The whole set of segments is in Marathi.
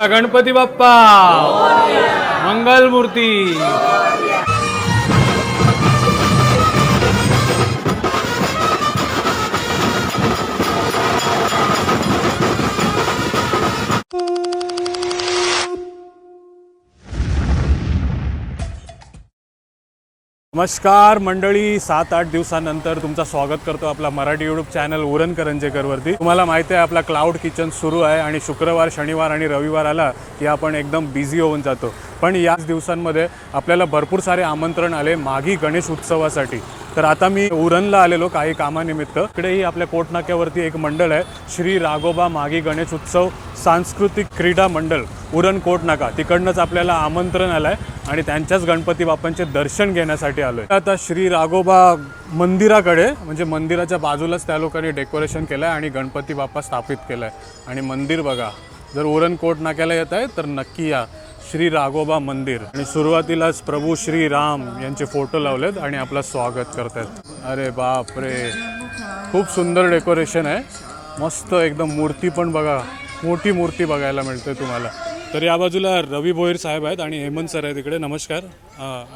गणपती बाप्पा मंगल मूर्ती. नमस्कार मंडळी, 7-8 दिवसानंतर तुमचं स्वागत करतो आपला मराठी यूट्यूब चॅनल उरण करंजेकरवरती. तुम्हाला माहिती आहे आपला क्लाउड किचन सुरू आहे आणि शुक्रवार, शनिवार आणि रविवार आला की आपण एकदम बिझी होऊन जातो. पण याच दिवसांमध्ये आपल्याला भरपूर सारे आमंत्रण आले माघी गणेश उत्सवासाठी. तर आता मी उरणला आलेलो काही कामानिमित्त. इकडेही आपल्या कोटनाक्यावरती एक मंडळ आहे, श्री राघोबा माघी गणेश उत्सव सांस्कृतिक क्रीडा मंडळ उरण कोटनाका. तिकडनंच आपल्याला आमंत्रण आलं आहे आणि त्यांच्याच गणपती बाप्पांचे दर्शन घेण्यासाठी आलो आहे. आता श्री राघोबा मंदिराकडे, म्हणजे मंदिराच्या बाजूलाच त्या लोकांनी डेकोरेशन केलं आहे आणि गणपती बाप्पा स्थापित केला आहे. आणि मंदिर बघा, जर उरण कोटनाक्याला येत आहे तर नक्की या श्री राघोबा मंदिर. आणि सुरुवातीलाच प्रभू श्री राम यांचे फोटो लावलेत आणि आपलं स्वागत करतात. अरे बाप रे, खूप सुंदर डेकोरेशन आहे, मस्त एकदम. मूर्ती पण बघा, मोठी मूर्ती बघायला मिळते तुम्हाला. तर या बाजूला रवी भोईर साहेब आहेत आणि हेमंत सर आहेत इकडे. नमस्कार.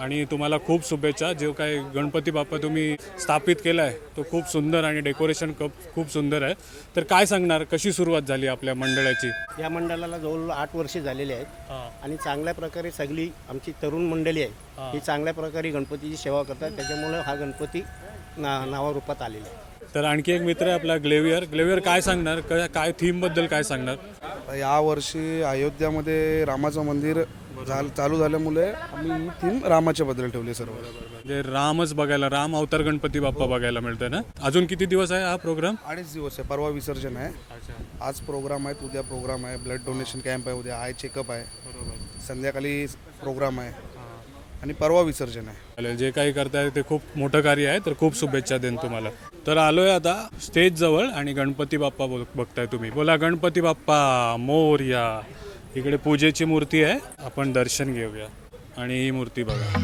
आणि तुम्हाला खूप शुभेच्छा. जो काही गणपती बाप्पा तुम्ही स्थापित केला आहे तो खूप सुंदर आणि डेकोरेशन खूप सुंदर आहे. तर काय सांगणार, कशी सुरुवात झाली आपल्या मंडळाची? या मंडळाला जवळ 8 वर्षे झालेली आहेत आणि चांगल्या प्रकारे सगळी आमची तरुण मंडळी आहे ही चांगल्या प्रकारे गणपतीची सेवा करतात. त्याच्यामुळे हा गणपती नावारूपात आलेला आहे. तर आणखी एक मित्र आहे आपला ग्लेवियर काय सांगणार, काय थीमबद्दल काय सांगणार? यावर्षी अयोध्यामध्ये रामाचं मंदिर चालू झाल्यामुळे आम्ही ही थीम रामाच्या बद्दल ठेवली सर्व. म्हणजे रामच बघायला, राम अवतार गणपती बाप्पा बघायला मिळतोय ना. अजून किती दिवस आहे हा प्रोग्राम? 2.5 दिवस आहे. परवा विसर्जन आहे, आज प्रोग्राम आहे, उद्या प्रोग्राम आहे, ब्लड डोनेशन कॅम्प आहे, उद्या आय चेकअप आहे, संध्याकाळी प्रोग्राम आहे आणि परवा विसर्जन आहे. जे काही करताय ते खूप मोठं कार्य आहे, तर खूप शुभेच्छा देईन तुम्हाला. तर आलोय आता स्टेज जवळ आणि गणपती बाप्पा बघताय तुम्ही. बोला गणपती बाप्पा मोरया. इकडे पूजेची मूर्ती आहे, आपण दर्शन घेऊया. आणि ही मूर्ती बघा.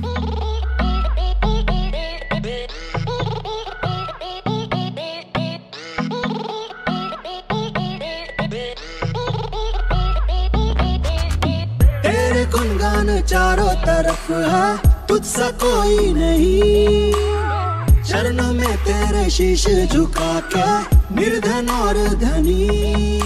तेरे गुणगान चारों तरफ है, तुझसा कोई नहीं. चरणों में तेरे शीश झुका के निर्धन और धनी,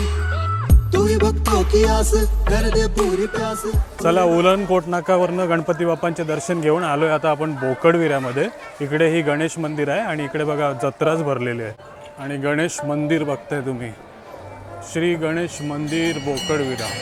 तू ही भक्तों की आस कर दे पूरी प्यास. चला, उरण कोटनाकावरनं गणपती बाप्पांचे दर्शन घेऊन आलोय आता आपण बोकडविऱ्यामध्ये. इकडे ही गणेश मंदिर आहे आणि इकडे बघा जत्राच भरलेली आहे. आणि गणेश मंदिर बघताय तुम्ही, श्री गणेश मंदिर बोकडविरा.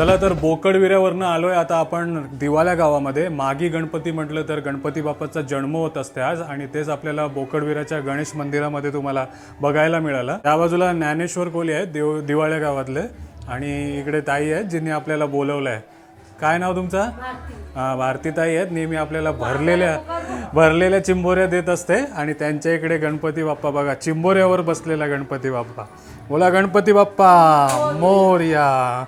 चला तर बोकडविऱ्यावरनं आलोय आता आपण दिवाल्या गावामध्ये. मागी गणपती म्हटलं तर गणपती बाप्पाचा जन्म होत असते आज, आणि तेच आपल्याला बोकडविऱ्याच्या गणेश मंदिरामध्ये तुम्हाला बघायला मिळालं. त्या बाजूला ज्ञानेश्वर कोली आहेत दिवाळ्या गावातले, आणि इकडे ताई आहेत जिने आपल्याला बोलवलं आहे. काय नाव तुमचं? भारती ताई आहेत. नेहमी आपल्याला भरलेल्या चिंबोऱ्या देत असते, आणि त्यांच्या इकडे गणपती बाप्पा बघा, चिंबोऱ्यावर बसलेला गणपती बाप्पा. बोला गणपती बाप्पा मोरया.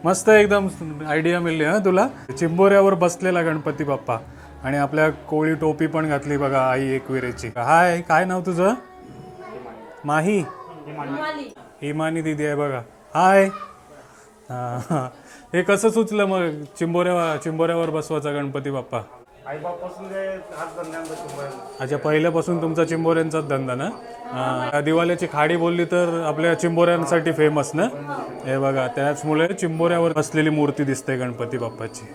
मस्त एकदम आयडिया मिळली हा तुला. चिंबोऱ्यावर बसलेला गणपती बाप्पा, आणि आपल्या कोळी टोपी पण घातली बघा आई एकविरेची. हाय, काय नाव तुझं? माही? हिमानी दिदी आहे बघा. हाय. हे कसं सुचलं मग चिंबोऱ्यावर बसवायचा गणपती बाप्पा? अच्छा, पहिल्यापासून तुमचा चिंबोऱ्यांचाच धंदा ना? दिवाळीची खाडी बोलली तर आपल्या चिंबोऱ्यांसाठी फेमस ना. हे बघा, त्याचमुळे चिंबोऱ्यावर बसलेली मूर्ती दिसते गणपती बाप्पाची.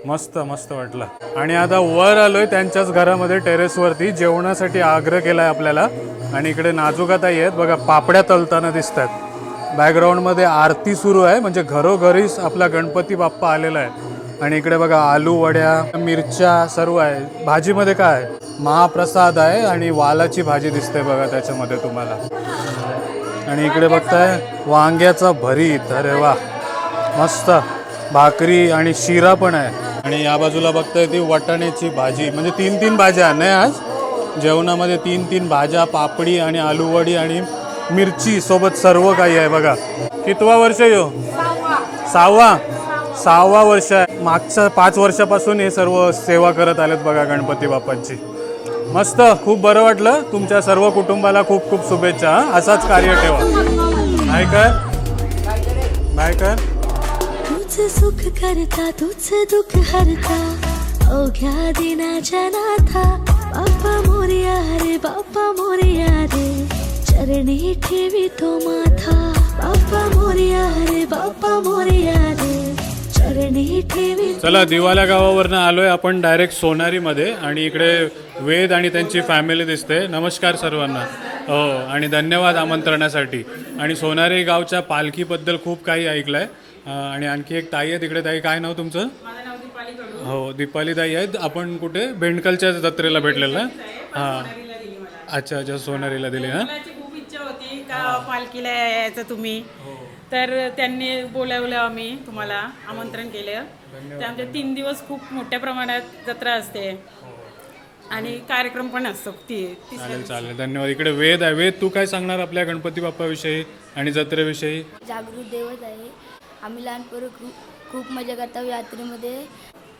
मस्त मस्त वाटला. आणि आता वर आलोय त्यांच्याच घरामध्ये, टेरेसवरती जेवणासाठी आग्रह केलाय आपल्याला. आणि इकडे नाजुकाताई आहेत बघा, पापड्या तळताना दिसतात. बॅकग्राऊंडमध्ये आरती सुरू आहे, म्हणजे घरोघरीच आपला गणपती बाप्पा आलेला आहे. आणि इकडे बघा आलू वड्या, मिरच्या सर्व आहे. भाजीमध्ये काय आहे? महाप्रसाद आहे, आणि वालाची भाजी दिसते बघा त्याच्यामध्ये तुम्हाला. आणि इकडे बघताय वांग्याचा भरीत. अरे वा, मस्त. भाकरी आणि शिरा पण आहे. आणि या बाजूला बघताय ती वाटाण्याची भाजी, म्हणजे 3 भाज्या नाही आज जेवणामध्ये. 3 भाज्या, पापडी आणि आलूवडी आणि मिरची सोबत सर्व काही आहे बघा. कितवा वर्ष यो? 6वा वर्ष आहे. मागच्या 5 वर्षापासून हे सर्व सेवा करत आलेत बघा गणपती बाप्पांची. मस्त, खूप बरं वाटलं. तुमच्या सर्व कुटुंबाला खूप खूप शुभेच्छा. असाच कार्य ठेवा. बाय कर. तुझं सुख करता तुझं दुःख हरता, अवघ्या दिनाच्या नाथा. बाप्पा मोरया रे, बाप्पा मोरया रे, चरणी ठेवी तो माथा. बाप्पा मोरया रे, बाप्पा मोरया रे, चरणी ठेवी. चला, दिवाल्या गावावरनं आलोय आपण डायरेक्ट सोनारीमध्ये, आणि इकडे वेद आणि त्यांची फॅमिली दिसते. नमस्कार सर्वांना. हो, आणि धन्यवाद आमंत्रणासाठी. आणि सोनारी गावच्या पालखीबद्दल खूप काही ऐकलंय. आणि आणखी एक ताई आहे तिकडे. ताई, काय नाव तुमचं? हो, दीपाली ताई आहेत. आपण कुठे? भेंडकलच्या जत्रेला भेटलेलं ना? हां, अच्छा, सोनारीला दिली ना. खूप इच्छा होती का पालखीला यायचं तुम्ही, तर त्यांनी बोलावलं, आम्ही तुम्हाला आमंत्रण केलं. त्यामध्ये 3 दिवस खूप मोठ्या प्रमाणात जत्रा असते, आणि कार्यक्रम पण असतो. चालेल, धन्यवाद. इकडे वेद आहे. वेद, तू काय सांगणार आपल्या गणपती बाप्पाविषयी आणि जत्रेविषयी? जागृत दैवत आहे. आम्ही लहानपणी खूप मजा करतो यात्रेमध्ये.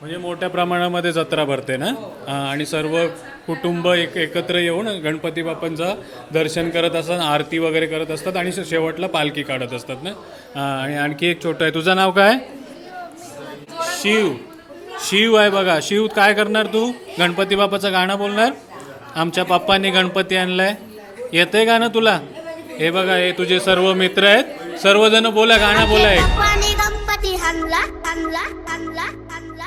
म्हणजे मोठ्या प्रमाणामध्ये जत्रा भरते ना. आणि सर्व कुटुंब एकत्र येऊन गणपती बाप्पांचं दर्शन करत असतात, आरती वगैरे करत असतात, आणि शेवटला पालखी काढत असतात ना. आणि आणखी एक छोटं आहे. तुझं नाव काय? शिव आहे बघा. शिव, काय करणार तू? गणपती बाप्पाचं गाणं बोलणार. आमच्या पप्पांनी गणपती आणलाय, येतंय गाणं तुला? हे बघा, हे तुझे सर्व मित्र आहेत. सर्वजण बोला, गाणं बोला. गणपती हनला हनला हनला हनला.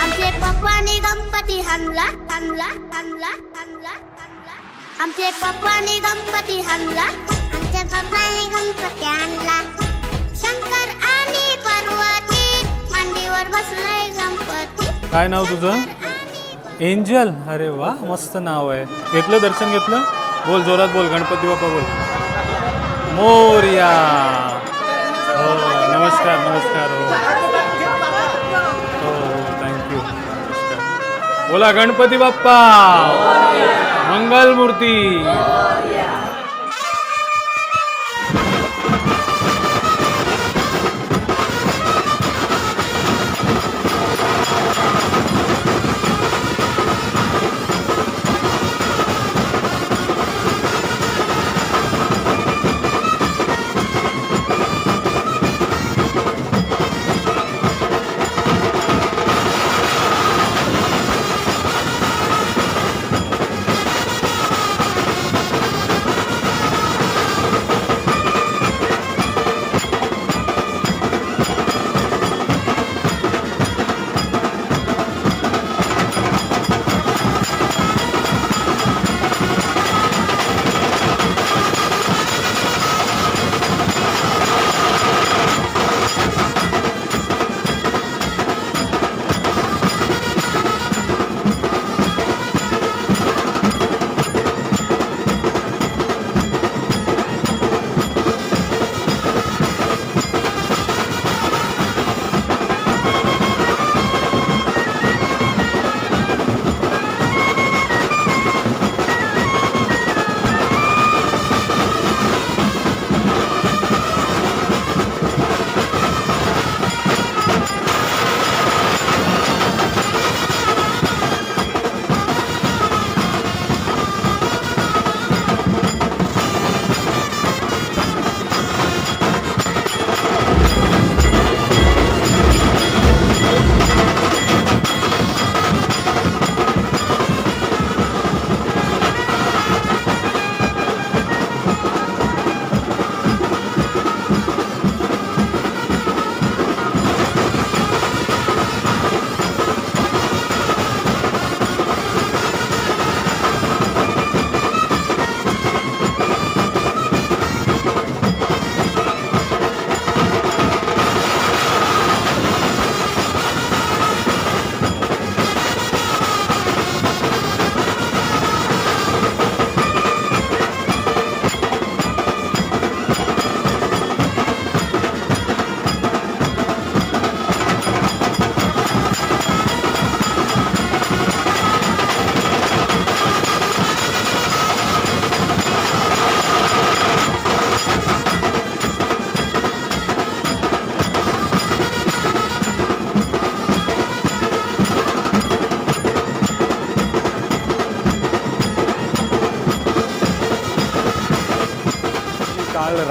आमचे पप्पानी गणपती हनला हनला हनला हनला हनला. आमचे पप्पानी गणपती हनला. आमच्या पप्पानी गणपती आणला. शंकर आणि पार्वती मांडीवर बसलाय गणपती. काय नाव तुझं? एंजल. अरे वा, मस्त नाव आहे. घेतलं दर्शन? घेतलं? बोल, जोरात बोल, गणपती बाप्पा बोल. मोरया. हो, नमस्कार. हो, थँक्यू. बोला गणपती बाप्पा मंगलमूर्ती.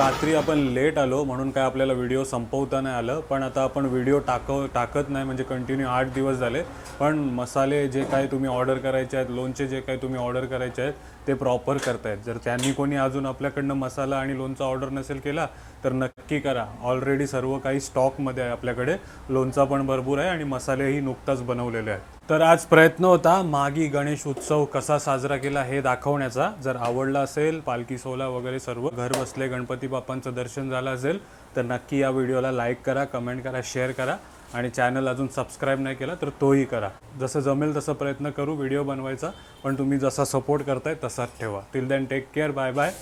रात्री आपण लेट आलो म्हणून काय आपल्याला व्हिडिओ संपवता नाही आलं, पण आता आपण व्हिडिओ टाकत नाही म्हणजे कंटिन्यू 8 दिवस झाले. पण मसाले जे काही तुम्ही ऑर्डर करायचे आहेत, लोणचे जे काही तुम्ही ऑर्डर करायचे आहेत ते प्रॉपर करतायत. जर त्यांनी कोणी अजून आपल्याकडनं मसाला आणि लोणचा ऑर्डर नसेल केला तर नक्की करा. ऑलरेडी सर्व काही स्टॉकमध्ये आहे आपल्याकडे. लोणचा पण भरपूर आहे आणि मसालेही नुकताच बनवलेले आहेत. तर आज प्रयत्न होता मागी गणेश उत्सव कसा साजरा केला हे दाखवण्याचा. जर आवडला असेल, पालखी सोहळा वगैरे सर्व घर बसले गणपती बाप्पांचं दर्शन झालं असेल तर नक्की या व्हिडिओला लाईक करा, कमेंट करा, शेअर करा आणि चॅनल अजून सबस्क्राईब नाही केला तर तोही करा. जसं जमेल तसं प्रयत्न करू व्हिडिओ बनवायचा, पण तुम्ही जसा सपोर्ट करताय तसाच ठेवा. Till then take care, bye bye.